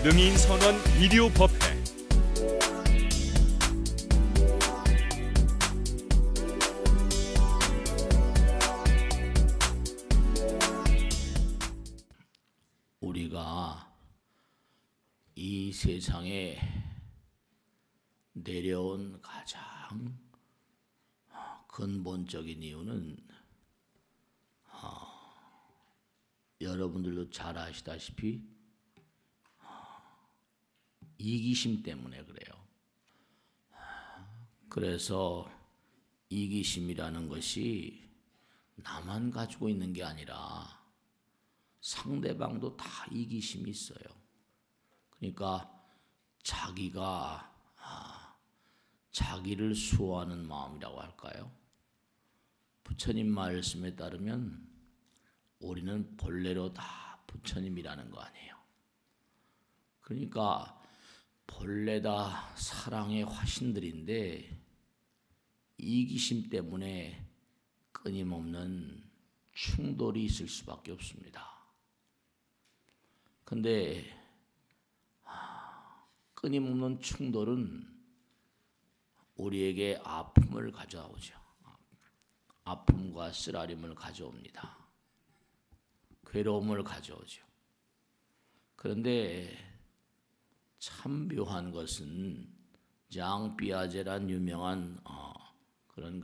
능인선원 비디오법회 우리가 이 세상에 내려온 가장 근본적인 이유는 여러분들도 잘 아시다시피 이기심 때문에 그래요. 그래서 이기심이라는 것이 나만 가지고 있는 게 아니라 상대방도 다 이기심이 있어요. 그러니까 자기가 자기를 수호하는 마음이라고 할까요? 부처님 말씀에 따르면 우리는 본래로 다 부처님이라는 거 아니에요. 그러니까 본래 다 사랑의 화신들인데 이기심 때문에 끊임없는 충돌이 있을 수밖에 없습니다. 근데 끊임없는 충돌은 우리에게 아픔을 가져오죠. 아픔과 쓰라림을 가져옵니다. 괴로움을 가져오죠. 그런데 참 묘한 것은 장 비아제란 유명한 그런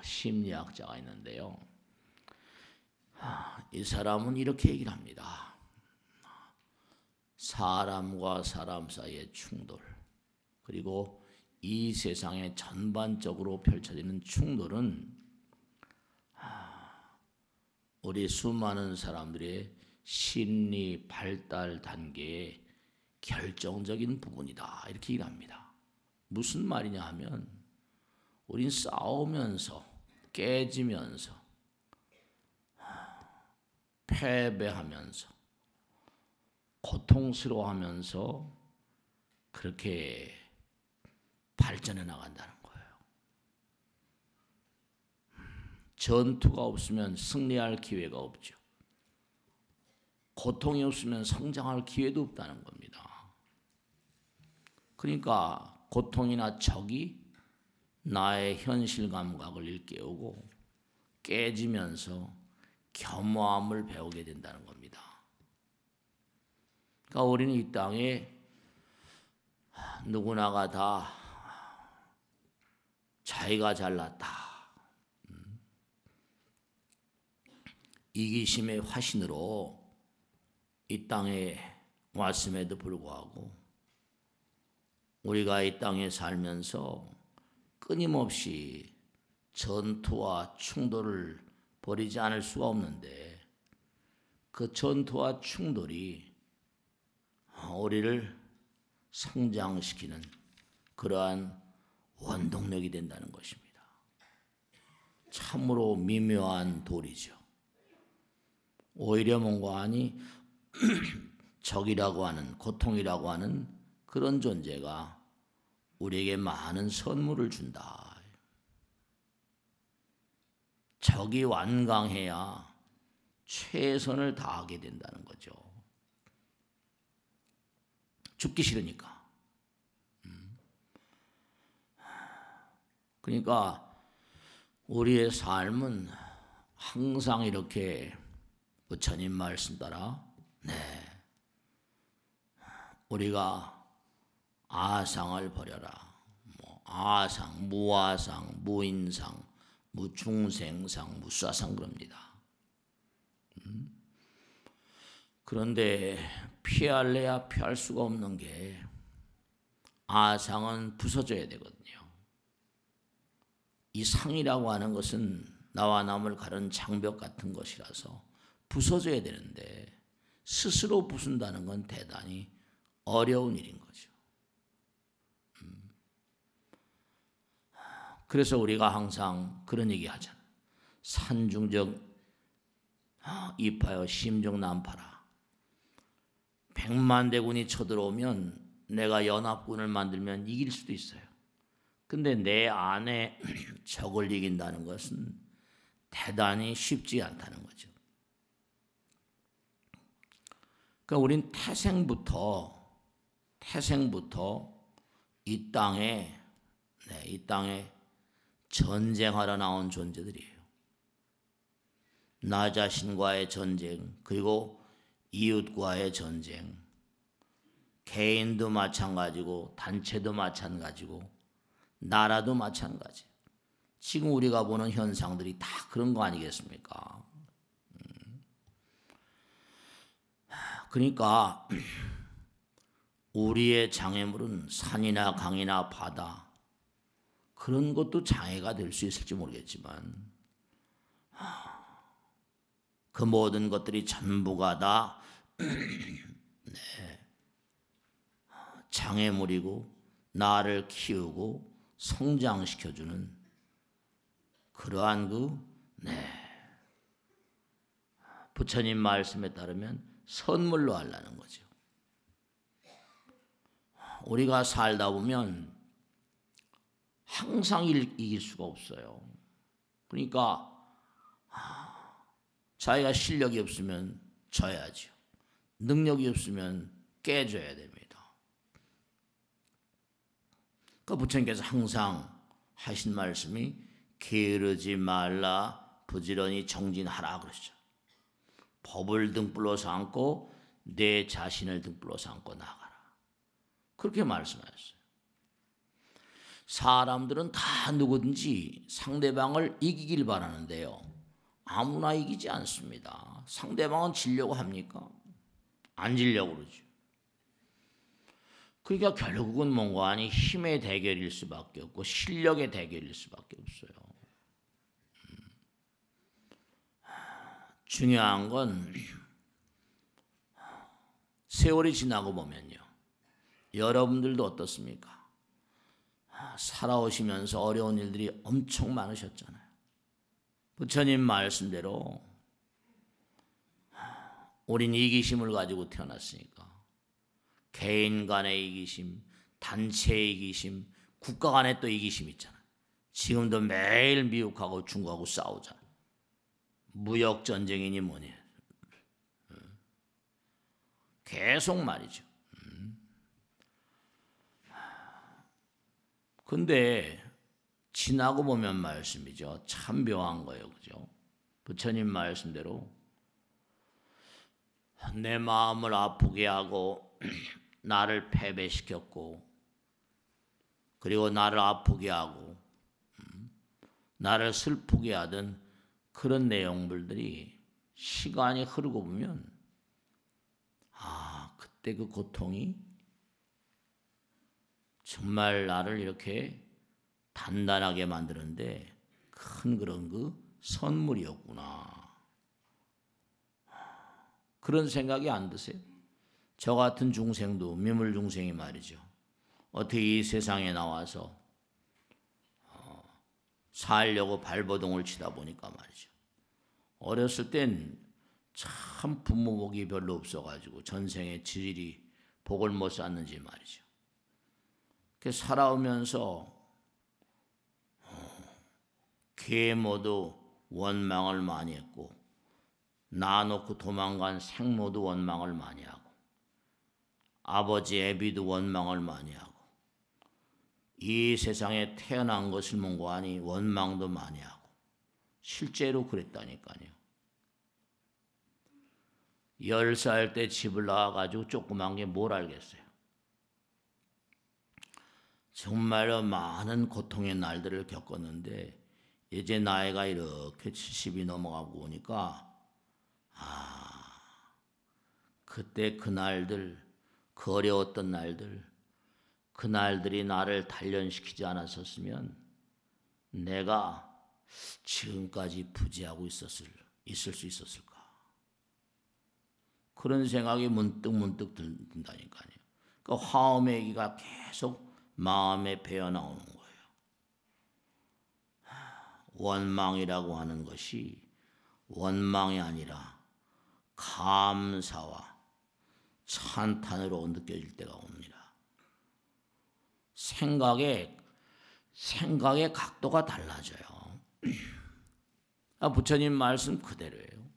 심리학자가 있는데요. 이 사람은 이렇게 얘기를 합니다. 사람과 사람 사이의 충돌, 그리고 이 세상에 전반적으로 펼쳐지는 충돌은 우리 수많은 사람들의 심리 발달 단계의 결정적인 부분이다, 이렇게 얘기를 합니다. 무슨 말이냐 하면 우린 싸우면서 깨지면서 패배하면서 고통스러워하면서 그렇게 발전해 나간다는 거예요. 전투가 없으면 승리할 기회가 없죠. 고통이 없으면 성장할 기회도 없다는 겁니다. 그러니까 고통이나 적이 나의 현실 감각을 일깨우고 깨지면서 겸허함을 배우게 된다는 겁니다. 그러니까 우리는 이 땅에 누구나가 다 자기가 잘났다, 이기심의 화신으로 이 땅에 왔음에도 불구하고 우리가 이 땅에 살면서 끊임없이 전투와 충돌을 벌이지 않을 수가 없는데 그 전투와 충돌이 우리를 성장시키는 그러한 원동력이 된다는 것입니다. 참으로 미묘한 도리죠. 오히려 뭔가 하니 적이라고 하는, 고통이라고 하는 그런 존재가 우리에게 많은 선물을 준다. 적이 완강해야 최선을 다하게 된다는 거죠. 죽기 싫으니까. 그러니까 우리의 삶은 항상 이렇게 부처님 말씀 따라 우리가 아상을 버려라. 아상, 무아상, 무인상, 무중생상, 무사상 그럽니다. 그런데 피할래야 피할 수가 없는 게 아상은 부서져야 되거든요. 이 상이라고 하는 것은 나와 남을 가르는 장벽 같은 것이라서 부서져야 되는데 스스로 부순다는 건 대단히 어려운 일인 거죠. 그래서 우리가 항상 그런 얘기 하잖아요. 산중적 이파여 심정 난파라. 100만 대군이 쳐들어오면 내가 연합군을 만들면 이길 수도 있어요. 근데 내 안에 적을 이긴다는 것은 대단히 쉽지 않다는 거죠. 그러니까 우린 태생부터 이 땅에 전쟁하러 나온 존재들이에요. 나 자신과의 전쟁, 그리고 이웃과의 전쟁, 개인도 마찬가지고 단체도 마찬가지고 나라도 마찬가지. 지금 우리가 보는 현상들이 다 그런 거 아니겠습니까? 그러니까 우리의 장애물은 산이나 강이나 바다 그런 것도 장애가 될 수 있을지 모르겠지만 그 모든 것들이 전부가 다 장애물이고 나를 키우고 성장시켜주는 그러한 부처님 말씀에 따르면 선물로 하려는 거죠. 우리가 살다 보면 항상 이길 수가 없어요. 그러니까 자기가 실력이 없으면 져야죠. 능력이 없으면 깨져야 됩니다. 그 부처님께서 항상 하신 말씀이 게으르지 말라 부지런히 정진하라 그러죠. 법을 등불로 삼고 내 자신을 등불로 삼고 나가라. 그렇게 말씀하셨어요. 사람들은 다 누구든지 상대방을 이기길 바라는데요. 아무나 이기지 않습니다. 상대방은 지려고 합니까? 안 지려고 그러죠. 그러니까 결국은 뭔가 아니 힘의 대결일 수밖에 없고 실력의 대결일 수밖에 없어요. 중요한 건 세월이 지나고 보면요. 여러분들도 어떻습니까? 살아오시면서 어려운 일들이 엄청 많으셨잖아요. 부처님 말씀대로 우린 이기심을 가지고 태어났으니까 개인 간의 이기심, 단체의 이기심, 국가 간의 또 이기심 있잖아요. 지금도 매일 미국하고 중국하고 싸우잖아요. 무역 전쟁이니 뭐니 계속 말이죠. 근데 지나고 보면 말씀이죠. 참 묘한 거예요. 그죠? 부처님 말씀대로 내 마음을 아프게 하고 나를 패배시켰고 그리고 나를 아프게 하고 나를 슬프게 하던 그런 내용들이 시간이 흐르고 보면 그때 그 고통이 정말 나를 이렇게 단단하게 만드는데 큰 그런 그 선물이었구나. 그런 생각이 안 드세요? 저 같은 중생도 미물 중생이 말이죠. 어떻게 이 세상에 나와서 살려고 발버둥을 치다 보니까 말이죠. 어렸을 땐 참 부모 복이 별로 없어가지고 전생에 지질이 복을 못 쌓는지 말이죠. 살아오면서 계모도 원망을 많이 했고 놔놓고 도망간 생모도 원망을 많이 하고 아버지 애비도 원망을 많이 하고 이 세상에 태어난 것을 몽고하니 원망도 많이 하고 실제로 그랬다니까요. 10살 때 집을 나와가지고 조그만 게 뭘 알겠어요. 정말로 많은 고통의 날들을 겪었는데 이제 나이가 이렇게 70이 넘어가고 보니까 그때 그 날들, 그 어려웠던 날들, 그 날들이 나를 단련시키지 않았었으면 내가 지금까지 부재하고 있을 수 있었을까? 그런 생각이 문득 든다니까요. 그 화엄의 얘기가 계속 마음에 배어나오는 거예요. 원망이라고 하는 것이 원망이 아니라 감사와 찬탄으로 느껴질 때가 옵니다. 생각의 각도가 달라져요. 부처님 말씀 그대로예요.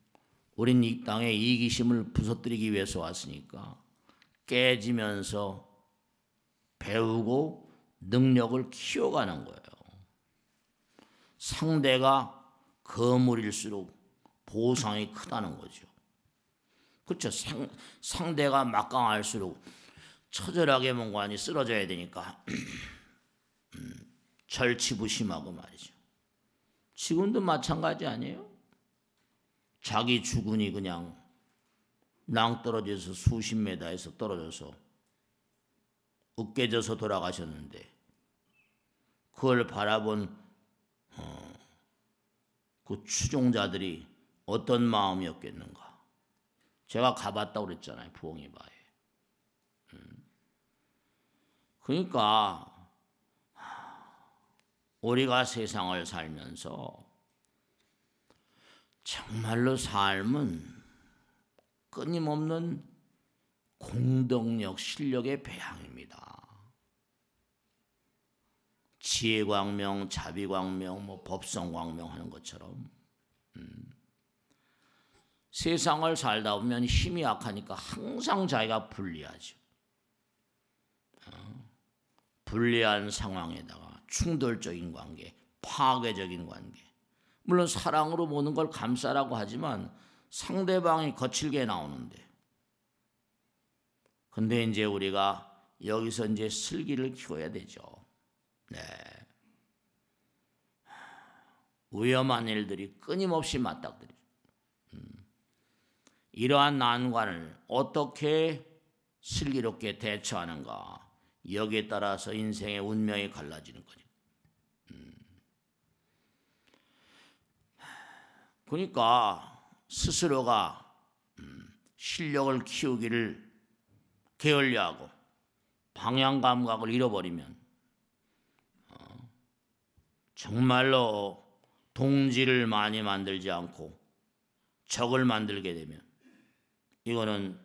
우린 이 땅에 이기심을 부서뜨리기 위해서 왔으니까 깨지면서 배우고 능력을 키워가는 거예요. 상대가 거물일수록 보상이 크다는 거죠. 그렇죠. 상대가 막강할수록 처절하게 뭔가 쓰러져야 되니까 절치부심하고 말이죠. 지금도 마찬가지 아니에요? 자기 주군이 그냥 낭떠러져서 수십 메다에서 떨어져서 으깨져서 돌아가셨는데 그걸 바라본 그 추종자들이 어떤 마음이었겠는가. 제가 가봤다고 그랬잖아요. 부엉이바에. 그러니까 우리가 세상을 살면서 정말로 삶은 끊임없는 공덕력, 실력의 배양입니다. 지혜광명, 자비광명, 법성광명 하는 것처럼 세상을 살다 보면 힘이 약하니까 항상 자기가 불리하죠. 불리한 상황에다가 충돌적인 관계, 파괴적인 관계. 물론 사랑으로 모든 걸 감싸라고 하지만 상대방이 거칠게 나오는데. 근데 이제 우리가 여기서 이제 슬기를 키워야 되죠. 네. 위험한 일들이 끊임없이 맞닥뜨리죠. 이러한 난관을 어떻게 슬기롭게 대처하는가. 여기에 따라서 인생의 운명이 갈라지는 거죠. 그러니까 스스로가 실력을 키우기를 게을리하고 방향 감각을 잃어버리면 정말로 동지를 많이 만들지 않고 적을 만들게 되면 이거는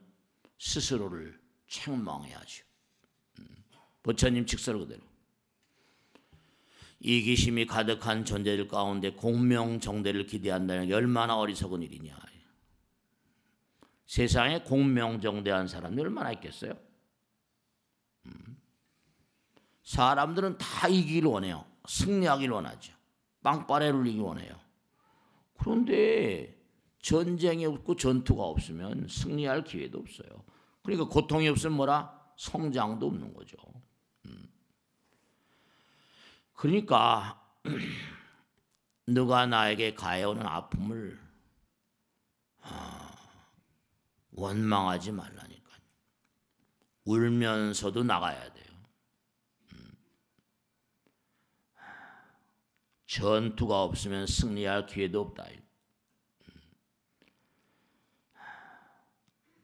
스스로를 책망해야죠. 부처님 직설 그대로 이기심이 가득한 존재들 가운데 공명정대를 기대한다는 게 얼마나 어리석은 일이냐. 세상에 공명정대한 사람이 얼마나 있겠어요? 사람들은 다 이기기를 원해요. 승리하기를 원하죠. 빵빠레 울리기 원해요. 그런데 전쟁이 없고 전투가 없으면 승리할 기회도 없어요. 그러니까 고통이 없으면 뭐라? 성장도 없는 거죠. 그러니까 누가 나에게 가해오는 아픔을 원망하지 말라니까요. 울면서도 나가야 돼요. 전투가 없으면 승리할 기회도 없다.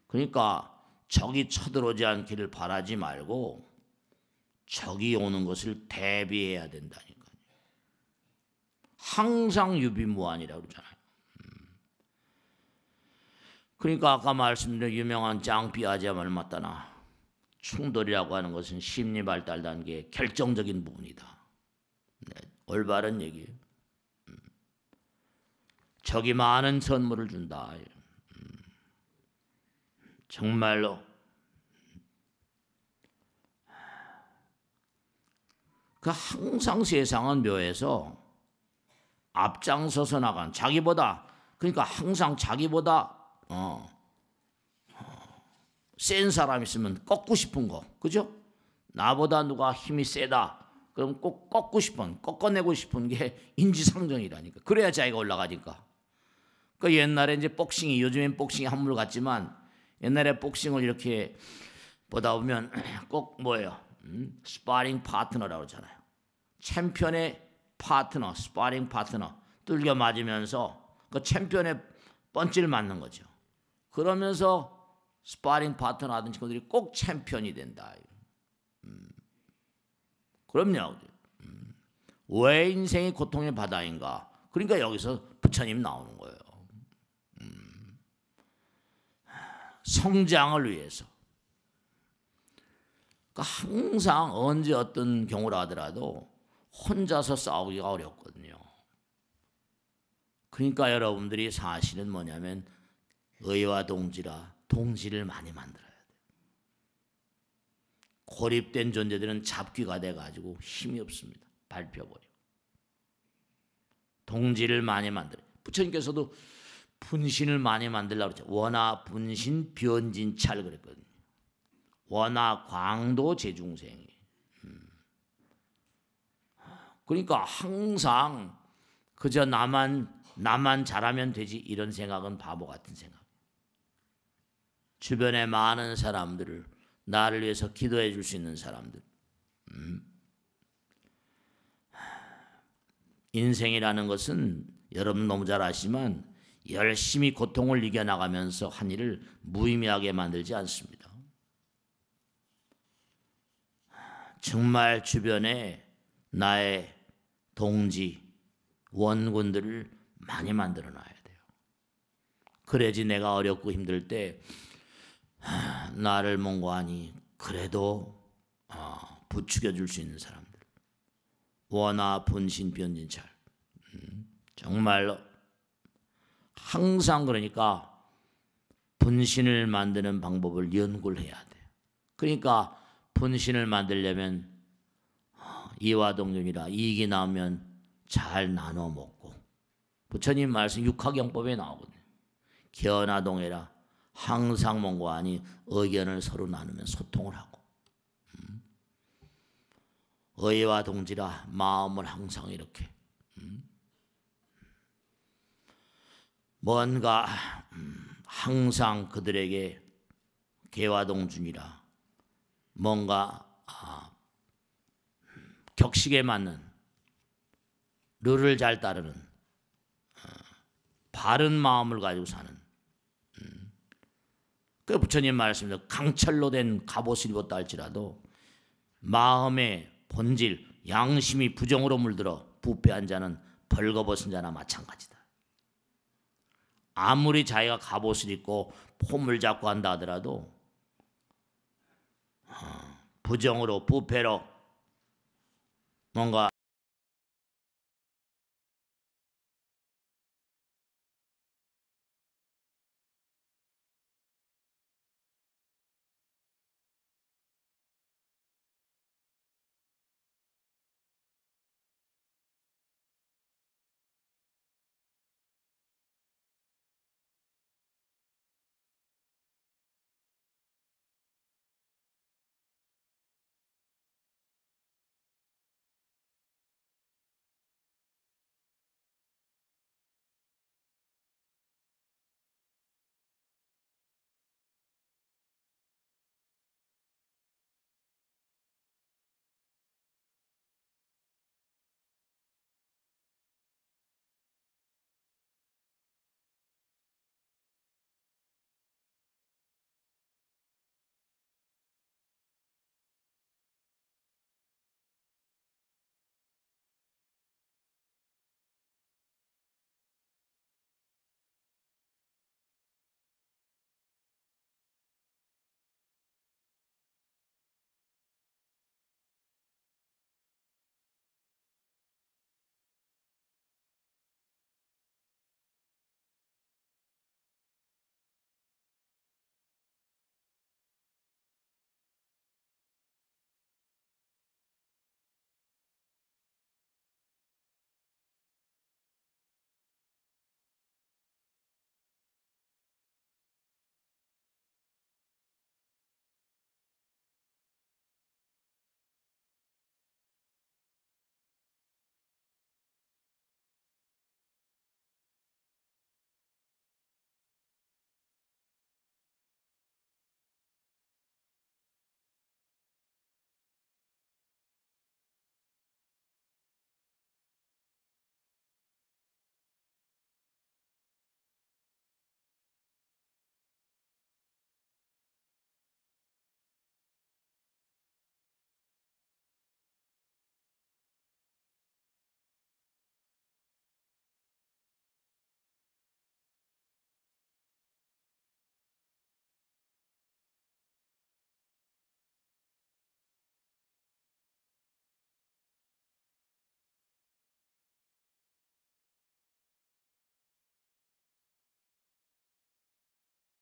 그러니까 적이 쳐들어오지 않기를 바라지 말고 적이 오는 것을 대비해야 된다니까요. 항상 유비무환이라고 그러잖아요. 그러니까 아까 말씀드린 유명한 짱비아지아말 맞다나 충돌이라고 하는 것은 심리 발달 단계의 결정적인 부분이다. 네, 올바른 얘기예요. 적이 많은 선물을 준다. 정말로 그 항상 세상은 묘해서 앞장서서 나간 자기보다 그러니까 항상 자기보다 센 사람 있으면 꺾고 싶은 거 그죠? 나보다 누가 힘이 세다 그럼 꼭 꺾어내고 싶은 게 인지상정이라니까. 그래야 자기가 올라가니까. 그 옛날에 이제 복싱이 요즘엔 복싱이 한물 같지만 옛날에 복싱을 이렇게 보다 보면 꼭 뭐예요? 스파링 파트너라고 하잖아요. 챔피언의 파트너, 스파링 파트너 뚫겨 맞으면서 그 챔피언의 펀치를 맞는 거죠. 그러면서 스파링 파트너 하던 친구들이 꼭 챔피언이 된다. 그럼요. 왜 인생이 고통의 바다인가? 그러니까 여기서 부처님 나오는 거예요. 성장을 위해서. 그러니까 항상 언제 어떤 경우라 하더라도 혼자서 싸우기가 어렵거든요. 그러니까 여러분들이 사실은 뭐냐면 의와 동지라 동지를 많이 만들어야 돼. 고립된 존재들은 잡귀가 돼가지고 힘이 없습니다. 밟혀버려. 동지를 많이 만들어. 부처님께서도 분신을 많이 만들려고 그랬죠. 원하 분신 변진찰 그랬거든요. 원하 광도 제중생이. 그러니까 항상 그저 나만 잘하면 되지 이런 생각은 바보 같은 생각. 주변에 많은 사람들을 나를 위해서 기도해 줄 수 있는 사람들. 인생이라는 것은 여러분 너무 잘 아시지만 열심히 고통을 이겨나가면서 한 일을 무의미하게 만들지 않습니다. 정말 주변에 나의 동지, 원군들을 많이 만들어 놔야 돼요. 그래야지 내가 어렵고 힘들 때 나를 mongo하니 그래도 부추겨 줄 수 있는 사람들. 원하 분신 변진찰. 정말로 항상 그러니까 분신을 만드는 방법을 연구를 해야 돼요. 그러니까 분신을 만들려면 이화동lun이라 이익이 나오면 잘 나눠 먹고 부처님 말씀 육하경법에 나오거든요. 견화동해라 항상 mongo하니 의견을 서로 나누면 소통을 하고 의와 동지라 마음을 항상 이렇게 뭔가 항상 그들에게 개화동준이라 뭔가 격식에 맞는 룰을 잘 따르는 바른 마음을 가지고 사는 그 부처님 말씀대로 강철로 된 갑옷을 입었다 할지라도 마음의 본질, 양심이 부정으로 물들어 부패한 자는 벌거벗은 자나 마찬가지다. 아무리 자기가 갑옷을 입고 폼을 잡고 한다 하더라도 부정으로 부패로 뭔가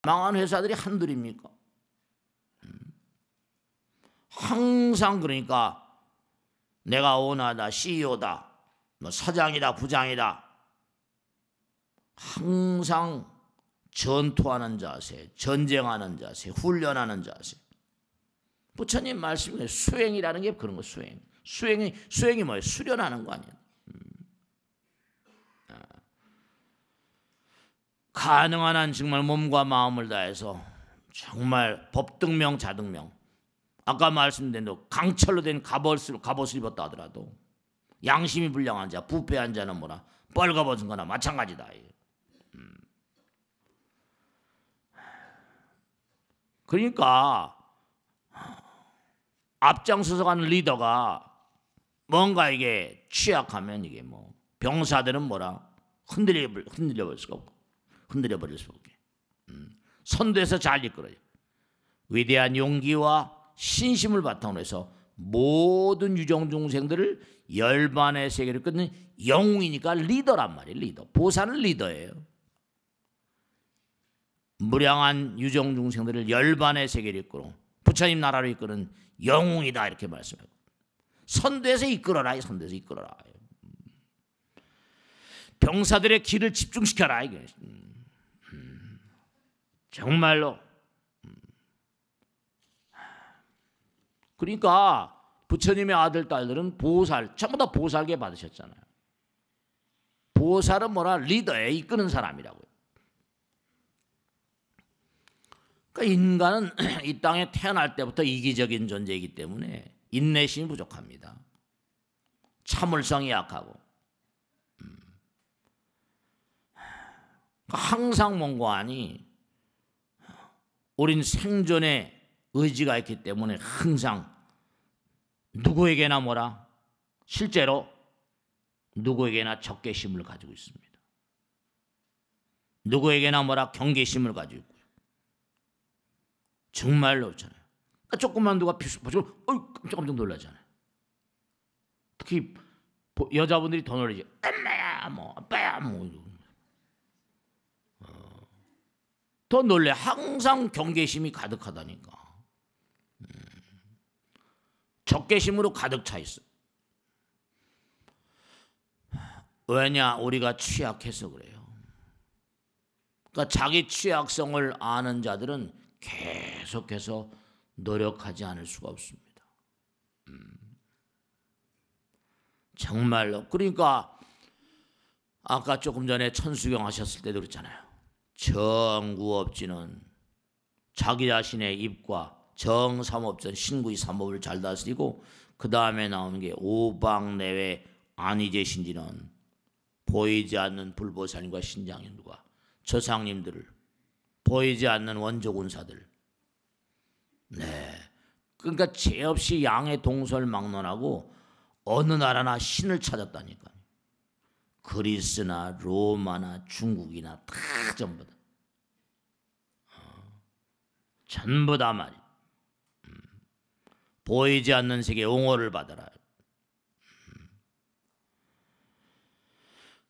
망한 회사들이 한둘입니까? 항상 그러니까 내가 오너다, CEO다, 뭐 사장이다, 부장이다. 항상 전투하는 자세, 전쟁하는 자세, 훈련하는 자세. 부처님 말씀에 수행이라는 게 그런 거. 수행이 뭐예요? 수련하는 거 아니에요. 가능한 한 정말 몸과 마음을 다해서 정말 법등명 자등명, 아까 말씀드린 대로 강철로 된 갑옷을 입었다 하더라도 양심이 불량한 자, 부패한 자는 뭐라 뻘거벗은 거나 마찬가지다. 그러니까 앞장서서 가는 리더가 뭔가 이게 취약하면 이게 뭐 병사들은 뭐라 흔들려버릴 수가 없고 흔들려버릴 수 없게 선두에서 잘 이끌어요. 위대한 용기와 신심을 바탕으로 해서 모든 유정중생들을 열반의 세계를 끊는 영웅이니까 리더란 말이에요. 리더. 보살은 리더예요. 무량한 유정중생들을 열반의 세계를 이끌어 부처님 나라로 이끄는 영웅이다 이렇게 말씀하고 선두에서 이끌어라. 선두에서 이끌어라. 병사들의 길을 집중시켜라. 이게 정말로. 그러니까 부처님의 아들 딸들은 보살, 전부 다 보살계 받으셨잖아요. 보살은 뭐라? 리더에 이끄는 사람이라고요. 그러니까 인간은 이 땅에 태어날 때부터 이기적인 존재이기 때문에 인내심이 부족합니다. 참을성이 약하고 항상 뭔가하니 우린 생존의 의지가 있기 때문에 항상 누구에게나 뭐라? 실제로 누구에게나 적개심을 가지고 있습니다. 누구에게나 뭐라? 경계심을 가지고 있고요. 정말로 그렇잖아요. 조금만 누가 보시면 깜짝 놀라잖아요. 특히 여자분들이 더 놀라죠. 엄마야 뭐 아빠야 뭐 더 놀래. 항상 경계심이 가득하다니까. 적개심으로 가득 차 있어. 왜냐? 우리가 취약해서 그래요. 그러니까 자기 취약성을 아는 자들은 계속해서 노력하지 않을 수가 없습니다. 정말로. 그러니까 아까 조금 전에 천수경 하셨을 때도 그랬잖아요. 정구업지는 자기 자신의 입과 정삼업전 신구의 삼업을 잘 다스리고 그 다음에 나오는 게 오방내외 안이제신지는 보이지 않는 불보살님과 신장님들과 조상님들을 보이지 않는 원조군사들. 네. 그러니까 죄 없이 양의 동설막론하고 어느 나라나 신을 찾았다니까. 그리스나 로마나 중국이나 다 전부 다. 전부 다 말이야. 보이지 않는 세계 옹호를 받아라.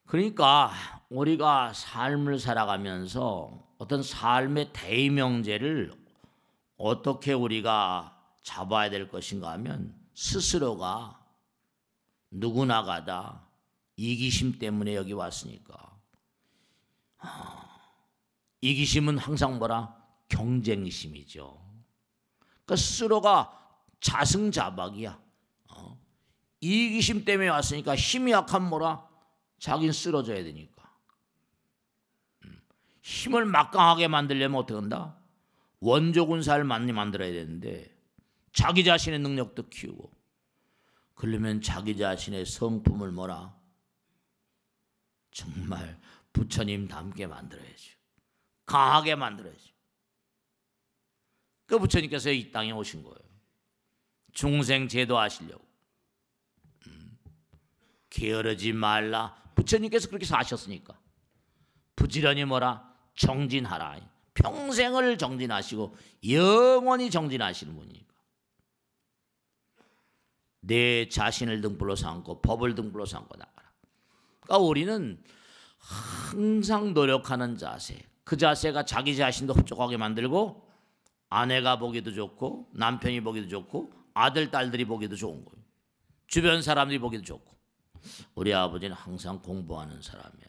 그러니까 우리가 삶을 살아가면서 어떤 삶의 대의명제를 어떻게 우리가 잡아야 될 것인가 하면 스스로가 누구나가 다 이기심 때문에 여기 왔으니까. 이기심은 항상 뭐라? 경쟁심이죠. 그러니까 스스로가 자승자박이야. 이기심 때문에 왔으니까 힘이 약한 뭐라? 자기는 쓰러져야 되니까. 힘을 막강하게 만들려면 어떻게 한다? 원조군사를 많이 만들어야 되는데 자기 자신의 능력도 키우고 그러면 자기 자신의 성품을 뭐라? 정말 부처님답게 만들어야죠. 강하게 만들어야죠. 그 부처님께서 이 땅에 오신 거예요. 중생 제도하시려고. 게으르지 말라. 부처님께서 그렇게 사셨으니까. 부지런히 뭐라? 정진하라. 평생을 정진하시고 영원히 정진하시는 분이니까. 내 자신을 등불로 삼고 법을 등불로 삼고 나가라. 그러니까 우리는 항상 노력하는 자세, 그 자세가 자기 자신도 흡족하게 만들고 아내가 보기도 좋고 남편이 보기도 좋고 아들, 딸들이 보기도 좋은 거예요. 주변 사람들이 보기도 좋고. 우리 아버지는 항상 공부하는 사람이야.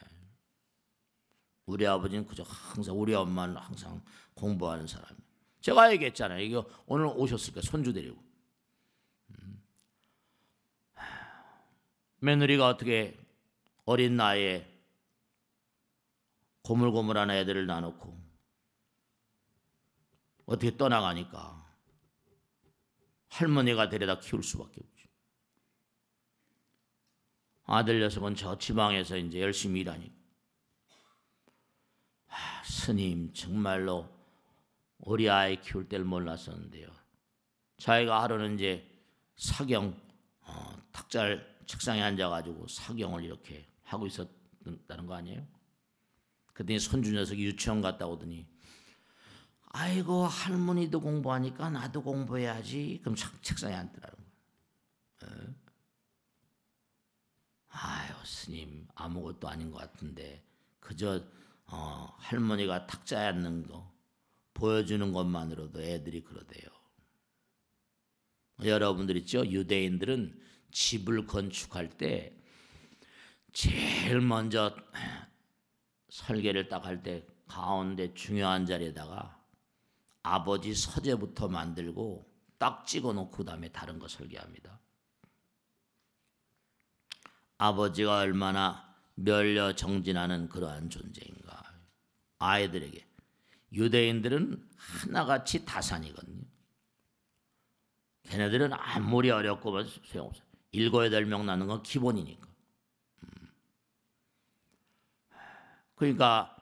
우리 아버지는 그저 항상, 우리 엄마는 항상 공부하는 사람이야. 제가 얘기했잖아요. 이거 오늘 오셨을 거예요. 손주 데리고. 며느리가 어떻게 어린 나이에 고물고물한 애들을 낳아놓고 어떻게 떠나가니까 할머니가 데려다 키울 수밖에 없죠. 아들 녀석은 저 지방에서 이제 열심히 일하니까. 스님 정말로 우리 아이 키울 때를 몰랐었는데요. 자기가 하루는 이제 사경 탁자를 책상에 앉아가지고 사경을 이렇게 하고 있었다는 거 아니에요? 그랬더니 손주 녀석이 유치원 갔다 오더니 아이고 할머니도 공부하니까 나도 공부해야지. 그럼 책상에 앉더라는 거예요. 아유 스님 아무것도 아닌 것 같은데 그저 할머니가 탁자에 앉는 거 보여주는 것만으로도 애들이 그러대요. 여러분들 있죠? 유대인들은 집을 건축할 때 제일 먼저 설계를 딱 할 때 가운데 중요한 자리에다가 아버지 서재부터 만들고 딱 찍어놓고 그다음에 다른 거 설계합니다. 아버지가 얼마나 멸려정진하는 그러한 존재인가. 아이들에게. 유대인들은 하나같이 다산이거든요. 걔네들은 아무리 어렵고 소용없어요. 7, 8명 낳는 건 기본이니까. 그러니까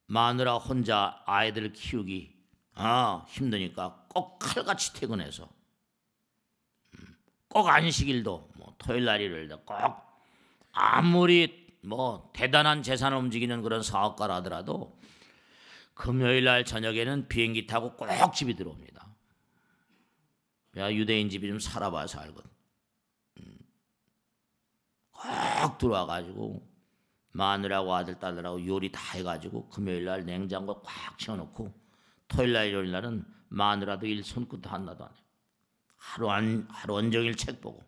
마누라 혼자 아이들을 키우기 힘드니까 꼭 칼같이 퇴근해서 꼭 안식일도 토요일 날 일요일 꼭 아무리 대단한 재산을 움직이는 그런 사업가라 하더라도 금요일 날 저녁에는 비행기 타고 꼭 집이 들어옵니다. 야 유대인 집이 좀 살아봐서 알거든. 꼭 들어와가지고 마누라하고 아들 딸들하고 요리 다 해가지고 금요일 날 냉장고 꽉 채워놓고 토요일 날 일요일 날은 마누라도 일 손끝도 하나도 안 해. 하루 온종일 책 보고.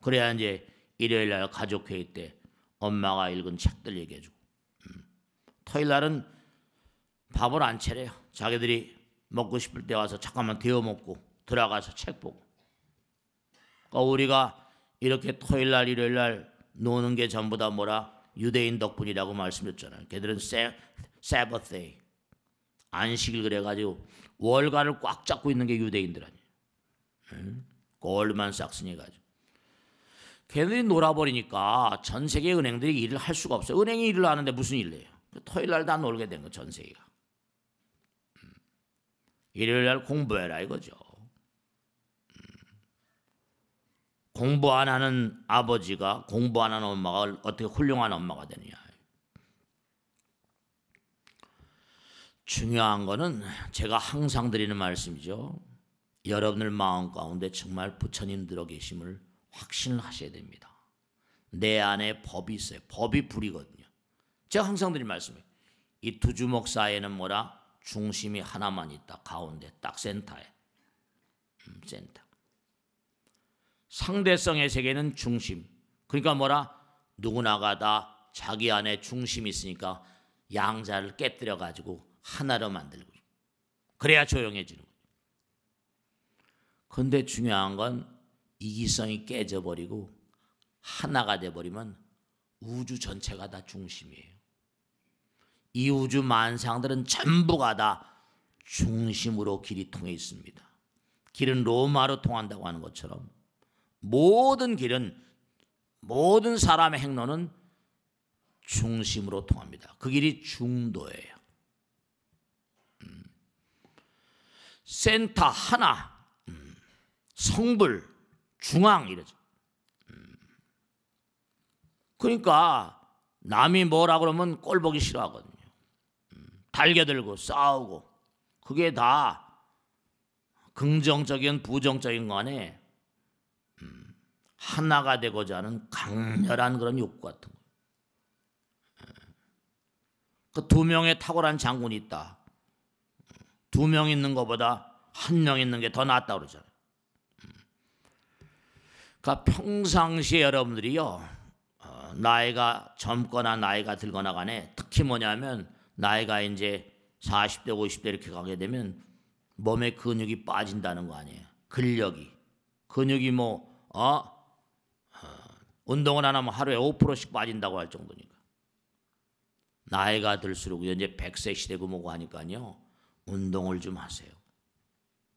그래야 이제 일요일 날 가족회의 때 엄마가 읽은 책들 얘기해주고. 토요일 날은 밥을 안 차려요. 자기들이 먹고 싶을 때 와서 잠깐만 데워 먹고 들어가서 책 보고. 그러니까 우리가 이렇게 토요일 날 일요일 날 노는 게 전부 다 유대인 덕분이라고 말씀드렸잖아요. 걔들은 Sabbath day 안식일 그래가지고 월가를 꽉 잡고 있는 게 유대인들 아니에요. 골드만삭스니 가지고 걔들이 놀아버리니까 전 세계 은행들이 일을 할 수가 없어요. 은행이 일을 하는데 무슨 일을 해요? 토요일 날 다 놀게 된 거 전 세계가. 일요일 날 공부해라 이거죠. 공부 안 하는 아버지가 공부 안 하는 엄마가 어떻게 훌륭한 엄마가 되느냐. 중요한 거는 제가 항상 드리는 말씀이죠. 여러분들 마음 가운데 정말 부처님 들어 계심을 확신을 하셔야 됩니다. 내 안에 법이 있어요. 법이 불이거든요. 제가 항상 드리는 말씀이에요. 이 두 주먹 사이에는 중심이 하나만 있다. 가운데 딱 센터에. 센터. 상대성의 세계는 중심. 그러니까 누구나가 다 자기 안에 중심이 있으니까 양자를 깨뜨려 가지고 하나로 만들고. 그래야 조용해지는 거예요. 그런데 중요한 건 이기성이 깨져버리고 하나가 돼버리면 우주 전체가 다 중심이에요. 이 우주 만상들은 전부가 다 중심으로 길이 통해 있습니다. 길은 로마로 통한다고 하는 것처럼 모든 길은 모든 사람의 행로는 중심으로 통합니다. 그 길이 중도예요. 센터 하나, 성불, 중앙 이러죠. 그러니까 남이 뭐라 그러면 꼴 보기 싫어하거든요. 달겨들고 싸우고 그게 다 긍정적인 부정적인 간에 하나가 되고자 하는 강렬한 그런 욕구 같은 거. 그 2명의 탁월한 장군이 있다. 2명 있는 것보다 1명 있는 게 더 낫다 그러잖아요. 그러니까 평상시에 여러분들이요, 나이가 젊거나 나이가 들거나 간에 특히 뭐냐면 나이가 이제 40대 50대 이렇게 가게 되면 몸에 근육이 빠진다는 거 아니에요. 근육이 운동을 안 하면 하루에 5%씩 빠진다고 할 정도니까. 나이가 들수록 이제 100세 시대고 뭐고 하니까요, 운동을 좀 하세요.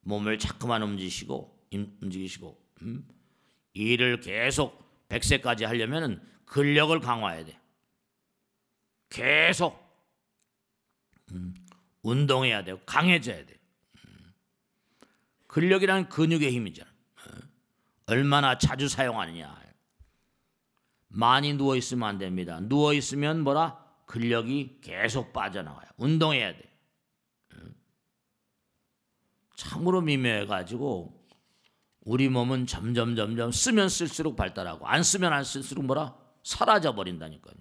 몸을 자꾸만 움직이시고 일을 계속 100세까지 하려면 근력을 강화해야 돼. 계속 운동해야 돼요. 강해져야 돼요. 근력이란 근육의 힘이잖아. 얼마나 자주 사용하느냐. 많이 누워있으면 안 됩니다. 누워있으면 근력이 계속 빠져나가요. 운동해야 돼. 참으로 미묘해가지고 우리 몸은 점점 쓰면 쓸수록 발달하고 안 쓰면 안 쓸수록 사라져버린다니까요.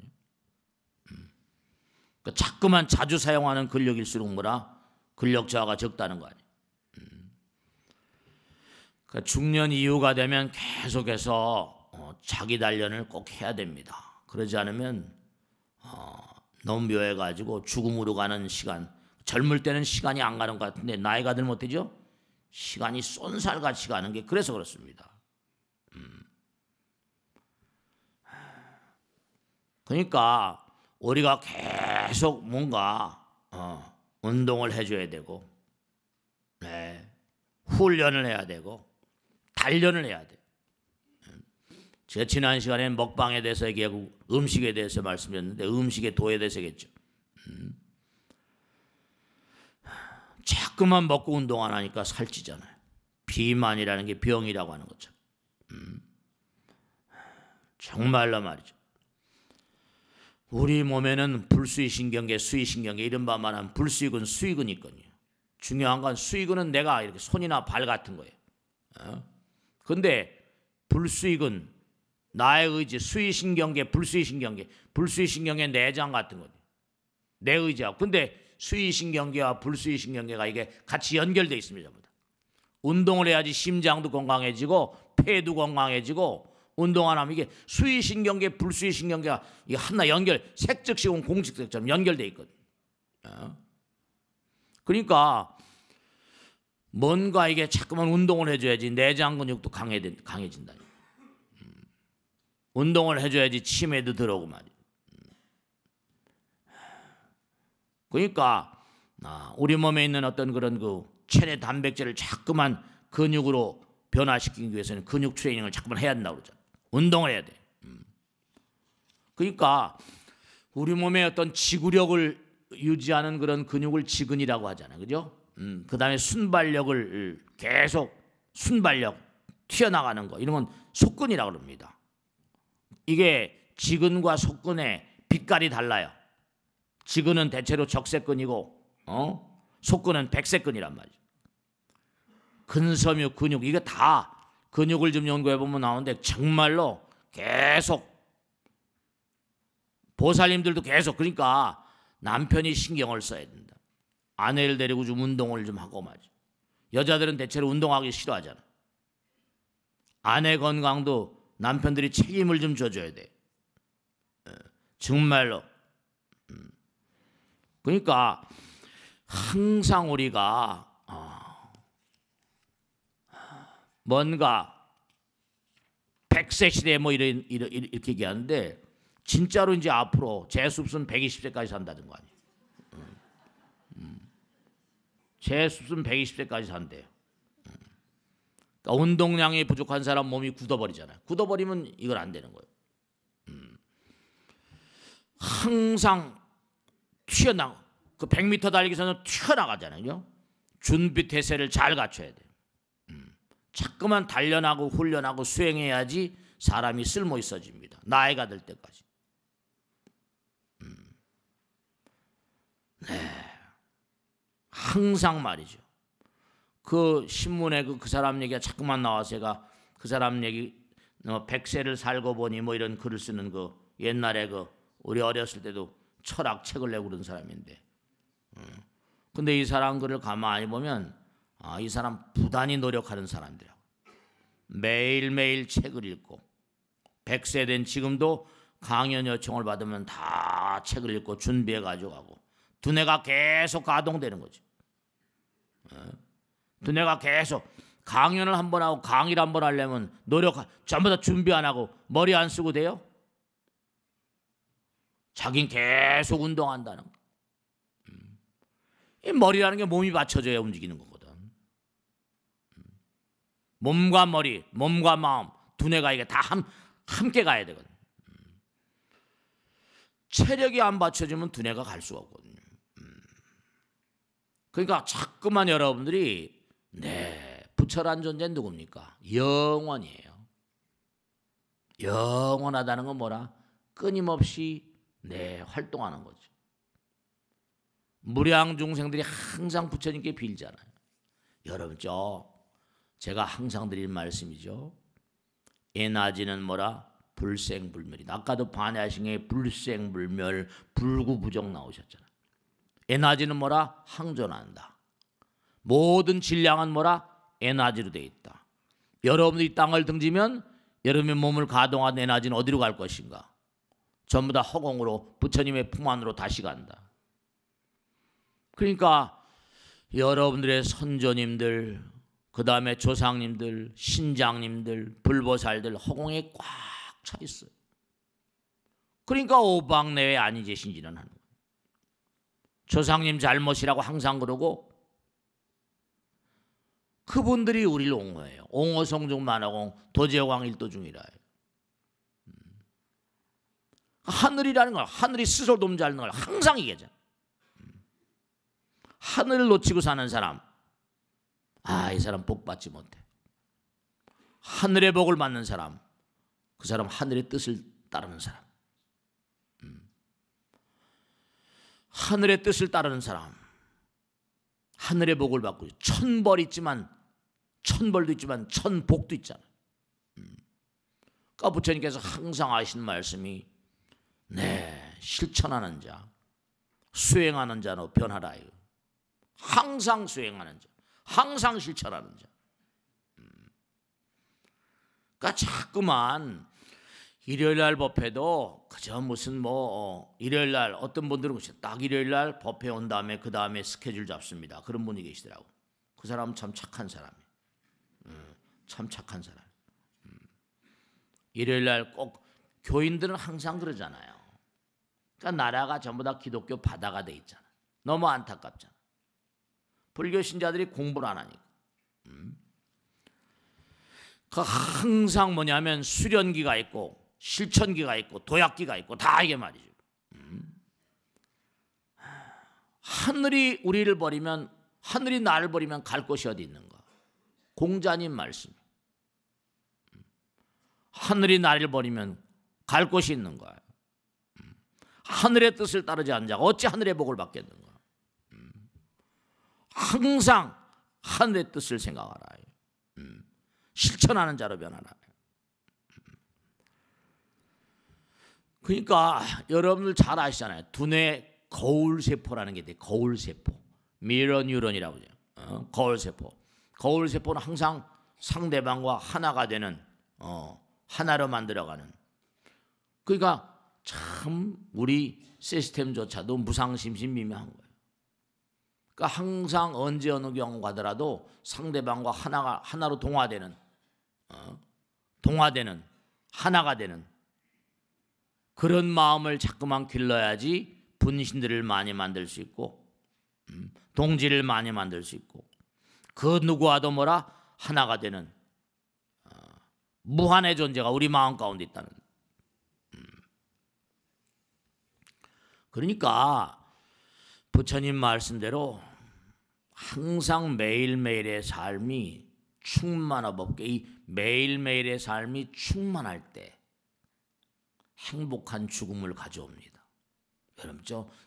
그러니까 자꾸만 자주 사용하는 근력일수록 근력 저하가 적다는 거 아니에요. 그러니까 중년 이후가 되면 계속해서 자기 단련을 꼭 해야 됩니다. 그러지 않으면 너무 묘해가지고 죽음으로 가는 시간, 젊을 때는 시간이 안 가는 것 같은데 나이가 들면 어때죠? 시간이 쏜살같이 가는 게 그래서 그렇습니다. 그러니까 우리가 계속 뭔가 운동을 해줘야 되고, 훈련을 해야 되고, 단련을 해야 돼. 제가 지난 시간에 먹방에 대해서 얘기하고 음식에 대해서 말씀드렸는데 음식의 도에 대해서 얘기했죠. 자꾸만 먹고 운동 안 하니까 살찌잖아요. 비만이라는 게 병이라고 하는 거죠. 정말로 말이죠. 우리 몸에는 불수의신경계, 수의신경계 이른바 말하는 불수의근, 수의근이 있거든요. 중요한 건 수의근은 내가 이렇게 손이나 발 같은 거예요. 근데 불수의근, 나의 의지, 수의신경계, 불수의신경계 내장 같은 거죠. 내 의지하고. 근데 수의신경계와 불수의신경계가 이게 같이 연결되어 있습니다. 운동을 해야지 심장도 건강해지고 폐도 건강해지고, 운동 안 하면 이게 수의신경계, 불수의신경계가 이게 하나 색즉시공 공직색처럼 연결되어 있거든요. 그러니까 뭔가 이게 자꾸만 운동을 해줘야지 내장 근육도 강해진다. 운동을 해줘야지 치매도 들어오고 말이에요. 그러니까 우리 몸에 있는 어떤 그런 체내 단백질을 자꾸만 근육으로 변화시키기 위해서는 근육 트레이닝을 자꾸만 해야 된다고 그러잖아요. 운동을 해야 돼. 그러니까 우리 몸의 어떤 지구력을 유지하는 그런 근육을 지근이라고 하잖아요. 그죠? 그 다음에 순발력을 계속 튀어나가는 거, 이런 건 속근이라고 합니다. 이게 지근과 속근의 빛깔이 달라요. 지근은 대체로 적색근이고 속근은 백색근이란 말이죠. 근섬유, 근육, 이게 다 근육을 좀 연구해보면 나오는데 정말로 계속 보살님들도 계속, 그러니까 남편이 신경을 써야 된다. 아내를 데리고 좀 운동을 좀 하고 말이죠. 여자들은 대체로 운동하기 싫어하잖아. 아내 건강도 남편들이 책임을 좀 져줘야 돼. 정말로. 그러니까 항상 우리가 뭔가 100세 시대에 이렇게 얘기하는데 진짜로 이제 앞으로 제수습은 120세까지 산다는 거 아니에요. 제수습은 120세까지 산대요. 그러니까 운동량이 부족한 사람 몸이 굳어버리잖아요. 굳어버리면 이건 안 되는 거예요. 항상 그 100m 달리기에서는 튀어나가잖아요. 준비 태세를 잘 갖춰야 돼요. 자꾸만 단련하고 훈련하고 수행해야지 사람이 쓸모 있어집니다. 나이가 들 때까지. 항상 말이죠. 그 신문에 그 사람 얘기가 자꾸만 나와서 제가 그 사람 얘기 100세를 살고 보니 이런 글을 쓰는 옛날에 우리 어렸을 때도 철학책을 내고 그런 사람인데. 근데 이 사람 글을 가만히 보면 이 사람 부단히 노력하는 사람들이야. 매일매일 책을 읽고 100세 된 지금도 강연 요청을 받으면 다 책을 읽고 준비해 가지고 두뇌가 계속 가동되는 거지. 두뇌가 계속 강연을 한 번 하고 강의를 한 번 하려면 전부 다 준비 안 하고 머리 안 쓰고 돼요? 자긴 계속 운동한다는 거. 이 머리라는 게 몸이 받쳐져야 움직이는 거거든. 몸과 머리, 몸과 마음, 두뇌가 이게 다 함께 가야 되거든. 체력이 안 받쳐지면 두뇌가 갈 수가 없거든요. 그러니까 자꾸만 여러분들이 부처란 존재는 누굽니까? 영원이에요. 영원하다는 건 뭐라? 끊임없이 활동하는 거죠. 무량 중생들이 항상 부처님께 빌잖아요. 여러분 제가 항상 드리는 말씀이죠. 에나지는 뭐라? 불생불멸이다. 아까도 반야싱에 불생불멸 불구부정 나오셨잖아요. 에나지는 뭐라? 항존한다. 모든 질량은 뭐라? 에너지로 되어 있다. 여러분들이 땅을 등지면 여러분의 몸을 가동한 에너지는 어디로 갈 것인가? 전부 다 허공으로 부처님의 품 안으로 다시 간다. 그러니까 여러분들의 선조님들, 그 다음에 조상님들, 신장님들, 불보살들 허공에 꽉 차 있어요. 그러니까 오방내외 아니제신지는 하는 거예요. 조상님 잘못이라고 항상 그러고 그분들이 우리를 옹호해요. 옹호성중 만화공 도제왕 일도중이라. 하늘이라는 걸, 하늘이 스스로 돕자는 걸 항상 얘기하잖아. 하늘을 놓치고 사는 사람, 이 사람 복 받지 못해. 하늘의 복을 받는 사람, 그 사람 하늘의 뜻을 따르는 사람. 하늘의 뜻을 따르는 사람, 하늘의 복을 받고 천벌도 있지만 천복도 있잖아요. 그러니까 부처님께서 항상 하시는 말씀이 실천하는 자, 수행하는 자로 변하라. 항상 수행하는 자, 항상 실천하는 자. 그러니까 자꾸만 일요일날 법회도 그저 무슨 일요일날 어떤 분들은 딱 일요일날 법회 온 다음에 그 다음에 스케줄 잡습니다. 그런 분이 계시더라고. 그 사람은 참 착한 사람이에요. 참 착한 사람. 일요일날 꼭 교인들은 항상 그러잖아요. 그러니까 나라가 전부 다 기독교 바다가 돼 있잖아. 너무 안타깝잖아. 불교 신자들이 공부를 안 하니까. 그 항상 뭐냐면 수련기가 있고 실천기가 있고 도약기가 있고 다 이게 말이죠. 하늘이 우리를 버리면, 하늘이 나를 버리면 갈 곳이 어디 있는가? 공자님 말씀. 하늘이 나를 버리면 갈 곳이 있는 거야. 하늘의 뜻을 따르지 않은 자가 어찌 하늘의 복을 받겠는가? 항상 하늘의 뜻을 생각하라. 실천하는 자로 변하라. 그러니까 여러분들 잘 아시잖아요. 두뇌 거울세포라는 게 있대. 거울세포. 미러 뉴런이라고 하죠. 거울세포. 거울세포는 항상 상대방과 하나가 되는, 하나로 만들어가는. 그러니까 참 우리 시스템조차도 무상심심미묘한 거예요. 그러니까 항상 언제 어느 경우 가더라도 상대방과 하나로 동화되는, 하나가 되는 그런 마음을 자꾸만 길러야지 분신들을 많이 만들 수 있고, 동지를 많이 만들 수 있고, 그 누구와도 하나가 되는 무한의 존재가 우리 마음 가운데 있다는. 그러니까 부처님 말씀대로 항상 매일매일의 삶이 충만하고 없게, 이 매일매일의 삶이 충만할 때 행복한 죽음을 가져옵니다. 여러분,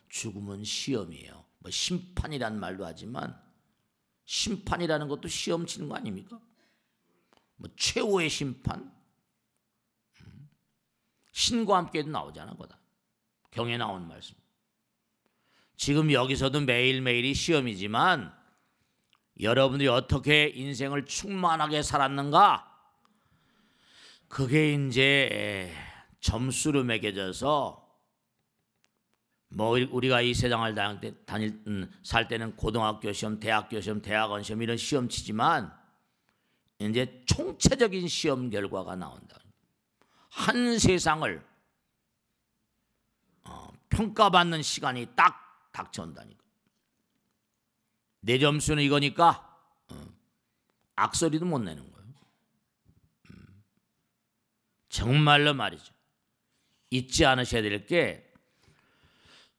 죽음은 시험이에요. 심판이라는 말도 하지만 심판이라는 것도 시험 치는 거 아닙니까? 최후의 심판? 신과 함께도 나오잖아, 거다. 경에 나온 말씀. 지금 여기서도 매일매일이 시험이지만 여러분들이 어떻게 인생을 충만하게 살았는가? 그게 이제 점수로 매겨져서 뭐 우리가 이 세상을 살 때는 고등학교 시험, 대학교 시험, 대학원 시험 이런 시험 치지만 이제 총체적인 시험 결과가 나온다. 한 세상을 평가받는 시간이 딱 닥쳐온다니까. 내 점수는 이거니까 악소리도 못 내는 거예요. 정말로 말이죠. 잊지 않으셔야 될 게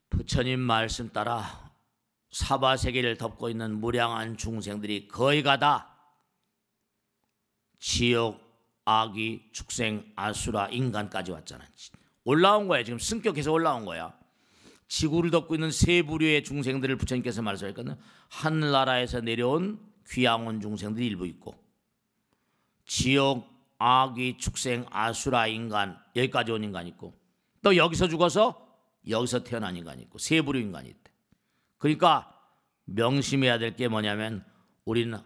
부처님 말씀 따라 사바세계를 덮고 있는 무량한 중생들이 거의가 다 지옥, 아귀, 축생, 아수라, 인간까지 왔잖아요. 올라온 거야. 지금 승격해서 올라온 거야. 지구를 덮고 있는 세 부류의 중생들을 부처님께서 말씀하셨거든요. 하늘나라에서 내려온 귀양온 중생들이 일부 있고 지옥, 아귀, 축생, 아수라, 인간 여기까지 온 인간이 있고 또 여기서 죽어서 여기서 태어난 인간이 있고 세 부류 인간이 있대. 그러니까 명심해야 될 게 뭐냐면 우리는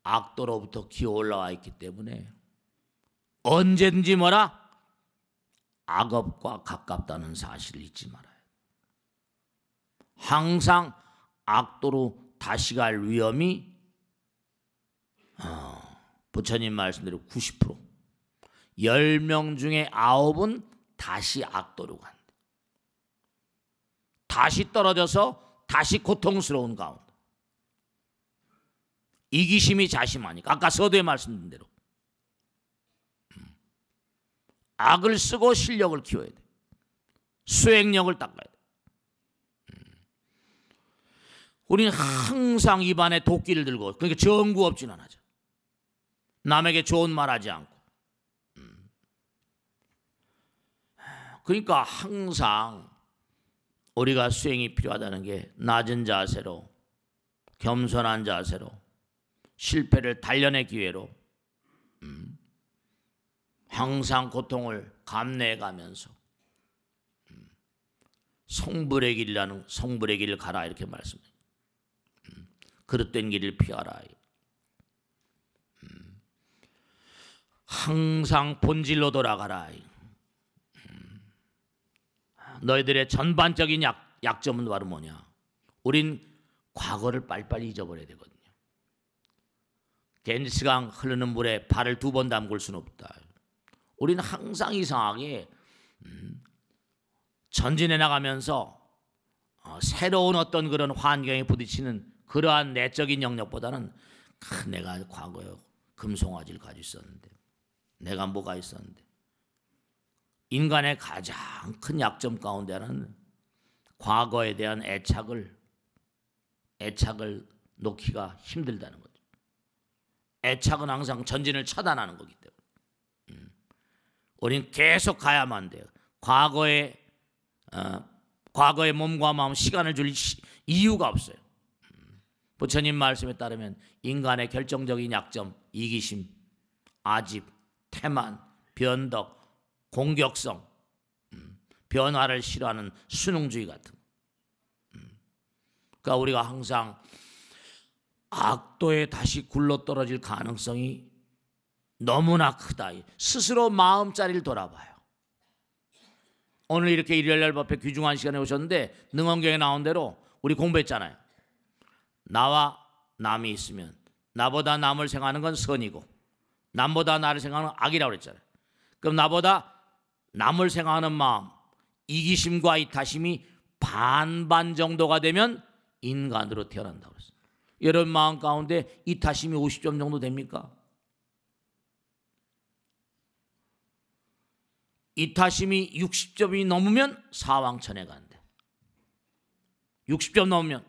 악도로부터 기어 올라와 있기 때문에 언제든지 뭐라 악업과 가깝다는 사실을 잊지 말아요. 항상 악도로 다시 갈 위험이 부처님 말씀대로 90% 10명 중에 9은 다시 악도로 간다. 다시 떨어져서 다시 고통스러운 가운데 이기심이 자심하니까 아까 서두에 말씀드린 대로 악을 쓰고 실력을 키워야 돼. 수행력을 닦아야 돼. 우리는 항상 입안에 도끼를 들고 그러니까 정구 없지는 하죠. 남에게 좋은 말 하지 않고 그러니까 항상 우리가 수행이 필요하다는 게 낮은 자세로 겸손한 자세로 실패를 단련의 기회로 항상 고통을 감내해가면서 성불의 길이라는 성불의 길을 가라 이렇게 말씀해요. 그릇된 길을 피하라. 항상 본질로 돌아가라. 너희들의 전반적인 약점은 바로 뭐냐? 우린 과거를 빨리빨리 잊어버려야 되거든요. 겐지스강 흐르는 물에 발을 2번 담글 수는 없다. 우리는 항상 이상하게 전진해 나가면서 새로운 어떤 그런 환경에 부딪히는 그러한 내적인 영역보다는 내가 과거에 금송아지를 가지고 있었는데 내가 뭐가 있었는데 인간의 가장 큰 약점 가운데 하나는 과거에 대한 애착을 놓기가 힘들다는 거죠. 애착은 항상 전진을 차단하는 거기 때문에 우리는 계속 가야만 돼요. 과거의 몸과 마음, 시간을 줄 이유가 없어요. 부처님 말씀에 따르면 인간의 결정적인 약점, 이기심, 아집, 태만, 변덕, 공격성, 변화를 싫어하는 순응주의 같은 그러니까 우리가 항상 악도에 다시 굴러떨어질 가능성이 너무나 크다. 스스로 마음자리를 돌아봐요. 오늘 이렇게 일요일날 법회 귀중한 시간에 오셨는데 능언경에 나온 대로 우리 공부했잖아요. 나와 남이 있으면 나보다 남을 생각하는 건 선이고 남보다 나를 생각하는 건 악이라고 그랬잖아요. 그럼 나보다 남을 생각하는 마음, 이기심과 이타심이 반반 정도가 되면 인간으로 태어난다고 그랬어요. 여러분 마음 가운데 이타심이 50점 정도 됩니까? 이타심이 60점이 넘으면 사왕천에 간대. 60점 넘으면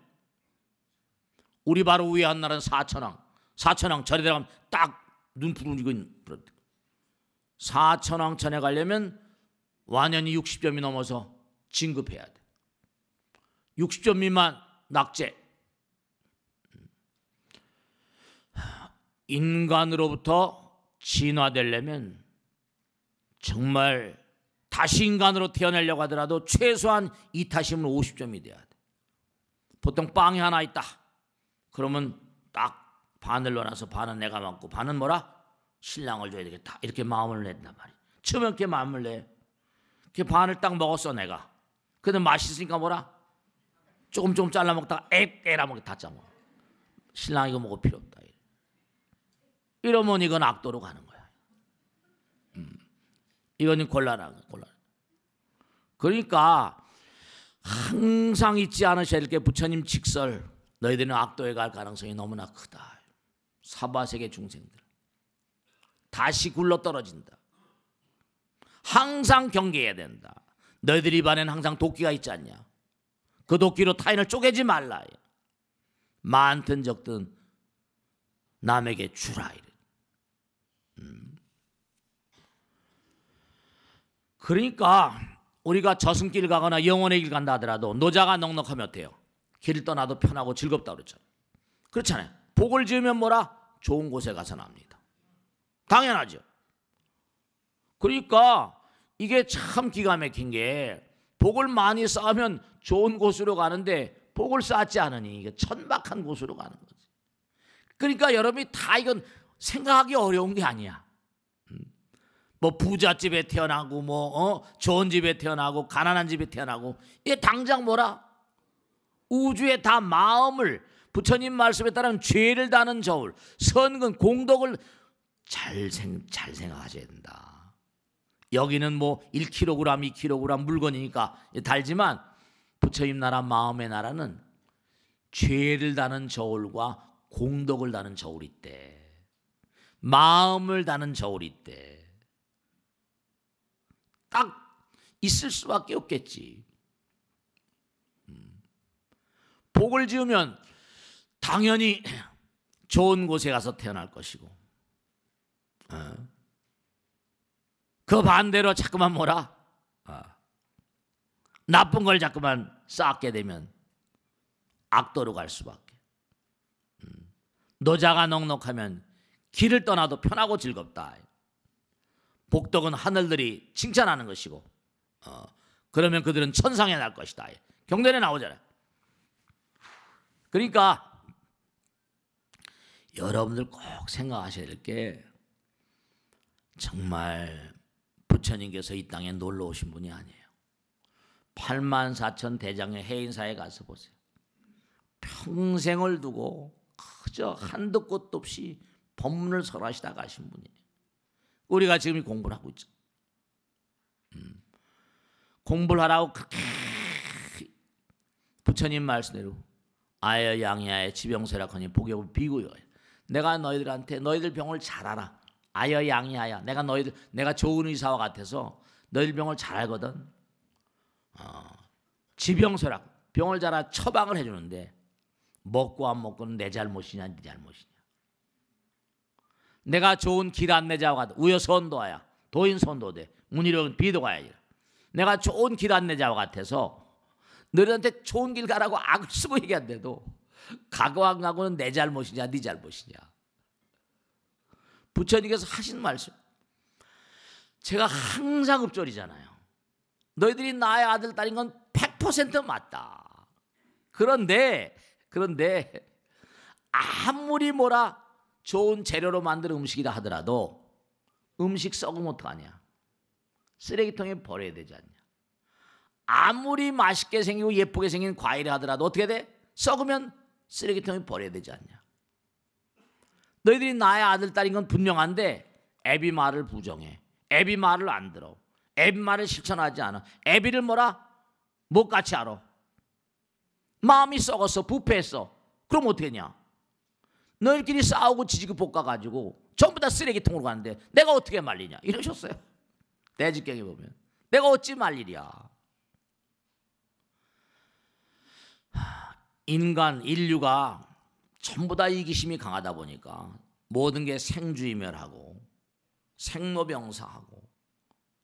우리 바로 위에 한 나라는 사천왕 절에 들어가면 딱 눈 부르고 있는 사천왕천에 가려면 완연히 60점이 넘어서 진급해야 돼. 60점 미만 낙제. 인간으로부터 진화되려면 정말 다시 인간으로 태어나려고 하더라도 최소한 이타심은 50점이 돼야 돼. 보통 빵이 하나 있다. 그러면 딱 반을 넣어놔서 반은 내가 먹고 반은 뭐라? 신랑을 줘야 되겠다. 이렇게 마음을 낸단 말이야. 처음에 이렇게 마음을 내. 그 반을 딱 먹었어 내가. 근데 맛있으니까 뭐라? 조금 잘라 먹다가 에라 먹게 다 짜먹어. 신랑 이거 먹을 필요 없다. 이러면 이건 악도로 가는 거야. 이거는 곤란한 거야. 곤란. 그러니까 항상 잊지 않으셔야 될 게 부처님 직설. 너희들은 악도에 갈 가능성이 너무나 크다. 사바세계 중생들 다시 굴러 떨어진다. 항상 경계해야 된다. 너희들 입안에는 항상 도끼가 있지 않냐. 그 도끼로 타인을 쪼개지 말라. 많든 적든 남에게 주라. 그러니까 우리가 저승길 가거나 영원의 길 간다 하더라도 노자가 넉넉하면 어때요? 길을 떠나도 편하고 즐겁다 그랬잖아요. 그렇잖아요. 복을 지으면 뭐라? 좋은 곳에 가서 납니다. 당연하죠. 그러니까 이게 참 기가 막힌 게 복을 많이 쌓으면 좋은 곳으로 가는데 복을 쌓지 않으니 이게 천박한 곳으로 가는 거지. 그러니까 여러분이 다 이건 생각하기 어려운 게 아니야. 뭐 부잣집에 태어나고 뭐 좋은 집에 태어나고 가난한 집에 태어나고 이게 당장 뭐라? 우주에 다 마음을 부처님 말씀에 따르면 죄를 다는 저울, 선근, 공덕을 잘 생각하셔야 된다. 여기는 뭐 1kg, 2kg 물건이니까 달지만 부처님 나라 마음의 나라는 죄를 다는 저울과 공덕을 다는 저울이 있대. 마음을 다는 저울이 있대. 딱 있을 수밖에 없겠지. 복을 지으면 당연히 좋은 곳에 가서 태어날 것이고 그 반대로 자꾸만 뭐라? 나쁜 걸 자꾸만 쌓게 되면 악도로 갈 수밖에. 노자가 넉넉하면 길을 떠나도 편하고 즐겁다. 복덕은 하늘들이 칭찬하는 것이고 그러면 그들은 천상에 날 것이다. 경전에 나오잖아요. 그러니까 여러분들 꼭 생각하셔야 될 게 정말 부처님께서 이 땅에 놀러 오신 분이 아니에요. 84,000 대장의 해인사에 가서 보세요. 평생을 두고 그저 한도 끝도 없이 법문을 설하시다 가신 분이에요. 우리가 지금 공부를 하고 있죠. 공부를 하라고 그렇게 부처님 말씀대로 아여 양야의 지병세락하니 복욕을 비고요. 내가 너희들한테 너희들 병을 잘 알아. 아여 양야야. 내가 좋은 의사와 같아서 너희들 병을 잘 알거든. 지병세락 병을 잘 알아 처방을 해주는데 먹고 안 먹고는 내 잘못이냐 네 잘못이냐. 내가 좋은 길 안내자와 같아. 우여 선도하야. 도인 선도돼. 문의력은 비도가야지. 내가 좋은 길 안내자와 같아서 너희한테 좋은 길 가라고 악을 쓰고 얘기한데도 가고 안 가고는 내 잘못이냐 네 잘못이냐. 부처님께서 하신 말씀 제가 항상 읊조리잖아요. 너희들이 나의 아들 딸인 건 100% 맞다. 그런데 아무리 뭐라 좋은 재료로 만든 음식이다 하더라도 음식 썩으면 어떡하냐. 쓰레기통에 버려야 되지 않냐. 아무리 맛있게 생기고 예쁘게 생긴 과일이 하더라도 어떻게 돼? 썩으면 쓰레기통에 버려야 되지 않냐. 너희들이 나의 아들 딸인 건 분명한데 애비 말을 부정해. 애비 말을 안 들어. 애비 말을 실천하지 않아. 애비를 뭐라? 못같이 알아. 마음이 썩었어. 부패했어. 그럼 어떻게 했냐. 너희끼리 싸우고 지지고 볶아가지고 전부 다 쓰레기통으로 가는데 내가 어떻게 말리냐 이러셨어요. 대직경에 보면 내가 어찌 말리랴. 인류가 전부 다 이기심이 강하다 보니까 모든 게 생주이멸하고 생로병사하고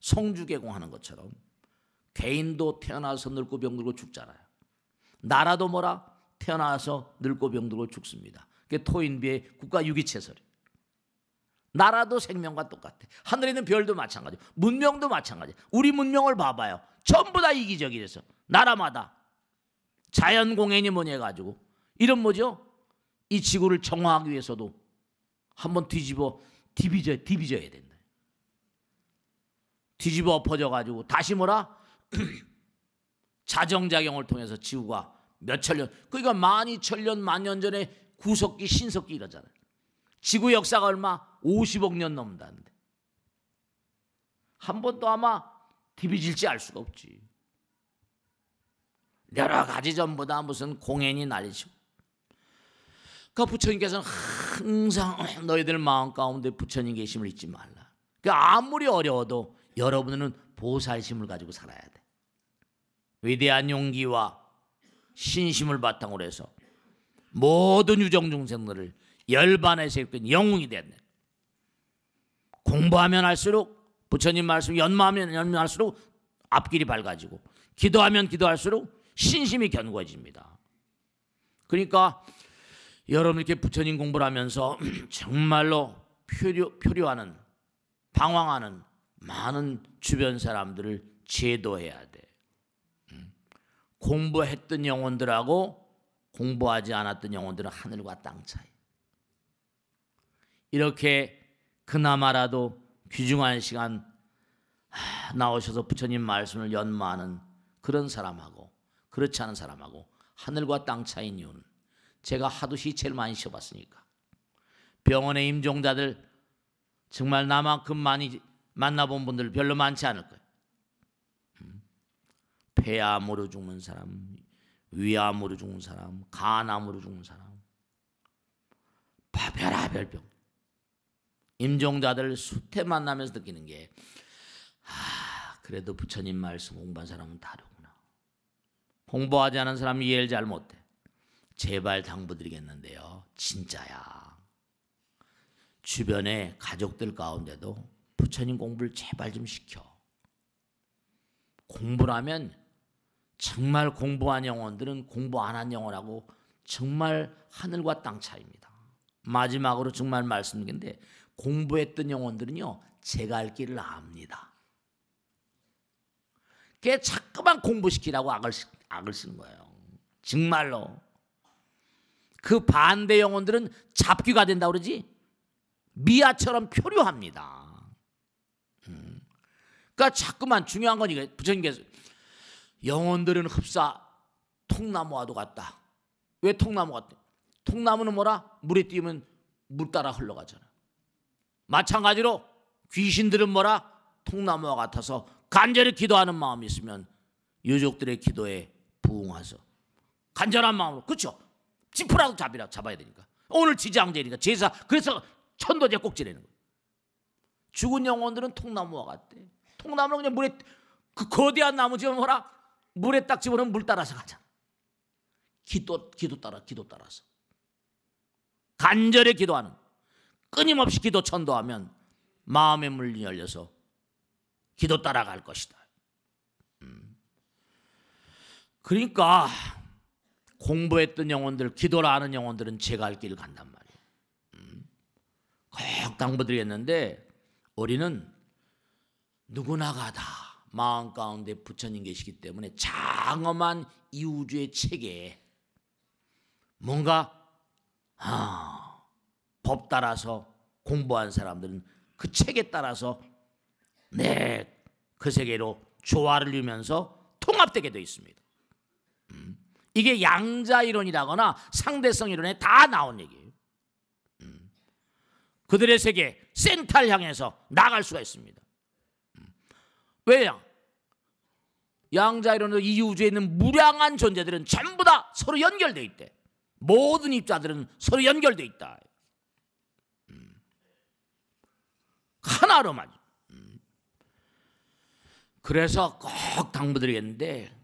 성주개공하는 것처럼 개인도 태어나서 늙고 병들고 죽잖아요. 나라도 뭐라? 태어나서 늙고 병들고 죽습니다. 그게 토인비의 국가 유기체설이. 나라도 생명과 똑같아. 하늘에 있는 별도 마찬가지. 문명도 마찬가지. 우리 문명을 봐봐요. 전부 다 이기적이라서 나라마다 자연공해니 뭐니 해가지고 이런 뭐죠? 이 지구를 정화하기 위해서도 한번 디비져야 된다. 뒤집어 엎어져가지고 다시 뭐라? 자정작용을 통해서 지구가 몇천 년, 그러니까 12,000년, 만년 전에 구석기, 신석기 이러잖아요. 지구 역사가 얼마? 50억 년 넘는다는데 한 번도 아마 디비질지 알 수가 없지. 여러 가지 전부 다 무슨 공연이 날리시고. 그러니까 부처님께서는 항상 너희들 마음 가운데 부처님 계심을 잊지 말라. 그러니까 아무리 어려워도 여러분은 보살심을 가지고 살아야 돼. 위대한 용기와 신심을 바탕으로 해서 모든 유정 중생들을 열반에서 이끈 영웅이 됐네. 공부하면 할수록 부처님 말씀 연마하면 연마할수록 앞길이 밝아지고 기도하면 기도할수록 신심이 견고해집니다. 그러니까 여러분 이렇게 부처님 공부를 하면서 정말로 표류하는 방황하는 많은 주변 사람들을 제도해야 돼. 공부했던 영혼들하고 공부하지 않았던 영혼들은 하늘과 땅 차이. 이렇게 그나마라도 귀중한 시간 나오셔서 부처님 말씀을 연마하는 그런 사람하고 그렇지 않은 사람하고 하늘과 땅 차이인 이유는 제가 하도 시체를 많이 쉬어봤으니까. 병원의 임종자들 정말 나만큼 많이 만나본 분들 별로 많지 않을 거예요. 폐암으로 죽는 사람, 위암으로 죽는 사람, 간암으로 죽는 사람, 별별 병. 임종자들 수태 만나면서 느끼는 게 그래도 부처님 말씀 공부한 사람은 다르구나. 공부하지 않은 사람이 이해를 잘 못해. 제발 당부드리겠는데요, 진짜야. 주변에 가족들 가운데도 부처님 공부를 제발 좀 시켜. 공부를 하면 정말 공부한 영혼들은 공부 안 한 영혼하고 정말 하늘과 땅 차이입니다. 마지막으로 정말 말씀드리는데 공부했던 영혼들은요 제가 할 길을 압니다. 그게 자꾸만 공부시키라고 악을 쓰는 거예요. 정말로. 그 반대 영혼들은 잡귀가 된다고 그러지 미아처럼 표류합니다. 그러니까 자꾸만 중요한 건 이게 부처님께서 영혼들은 흡사 통나무와도 같다. 왜 통나무 같대? 통나무는 뭐라? 물에 띄우면 물 따라 흘러가잖아. 마찬가지로 귀신들은 뭐라? 통나무와 같아서 간절히 기도하는 마음이 있으면 유족들의 기도에 부응해서 간절한 마음으로, 그렇죠? 지푸라도 잡아야 되니까. 오늘 지장제니까 제사, 그래서 천도제 꼭 지내는 거예요. 죽은 영혼들은 통나무와 같대. 통나무는 그냥 물에, 그 거대한 나무 지면 뭐라? 물에 딱 집어넣으면 물 따라서 가잖아. 기도 따라서 간절히 기도하는, 끊임없이 기도 천도하면 마음의 문이 열려서 기도 따라갈 것이다. 그러니까 공부했던 영혼들, 기도를 하는 영혼들은 제가 할 길을 간단 말이에요. 꼭 당부드리겠는데 우리는 누구나가 다 마음 가운데 부처님 계시기 때문에 장엄한 이 우주의 체계에 뭔가 법 따라서 공부한 사람들은 그 책에 따라서 그 세계로 조화를 이루면서 통합되게 되어 있습니다. 이게 양자이론이라거나 상대성 이론에 다 나온 얘기예요. 그들의 세계 센터를 향해서 나갈 수가 있습니다. 왜냐? 양자이론으로 이 우주에 있는 무량한 존재들은 전부 다 서로 연결되어 있대. 모든 입자들은 서로 연결되어 있다. 하나로만. 그래서 꼭 당부드리겠는데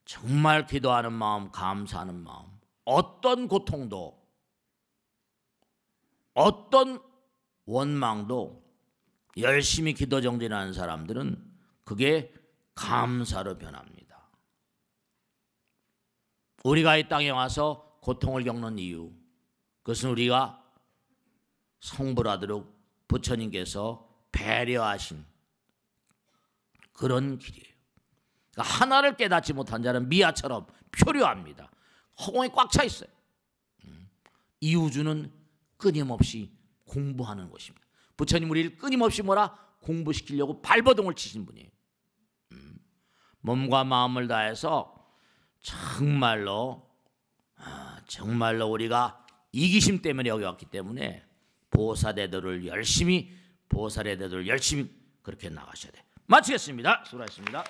정말 기도하는 마음, 감사하는 마음, 어떤 고통도 어떤 원망도 열심히 기도 정진하는 사람들은 그게 감사로 변합니다. 우리가 이 땅에 와서 고통을 겪는 이유, 그것은 우리가 성불하도록 부처님께서 배려하신 그런 길이에요. 그러니까 하나를 깨닫지 못한 자는 미아처럼 표류합니다. 허공에 꽉 차 있어요. 이 우주는 끊임없이 공부하는 것입니다. 부처님 우리를 끊임없이 뭐라? 공부시키려고 발버둥을 치신 분이에요. 몸과 마음을 다해서 정말로 우리가 이기심 때문에 여기 왔기 때문에 보살애들을 열심히 그렇게 나가셔야 돼. 마치겠습니다. 수고하셨습니다.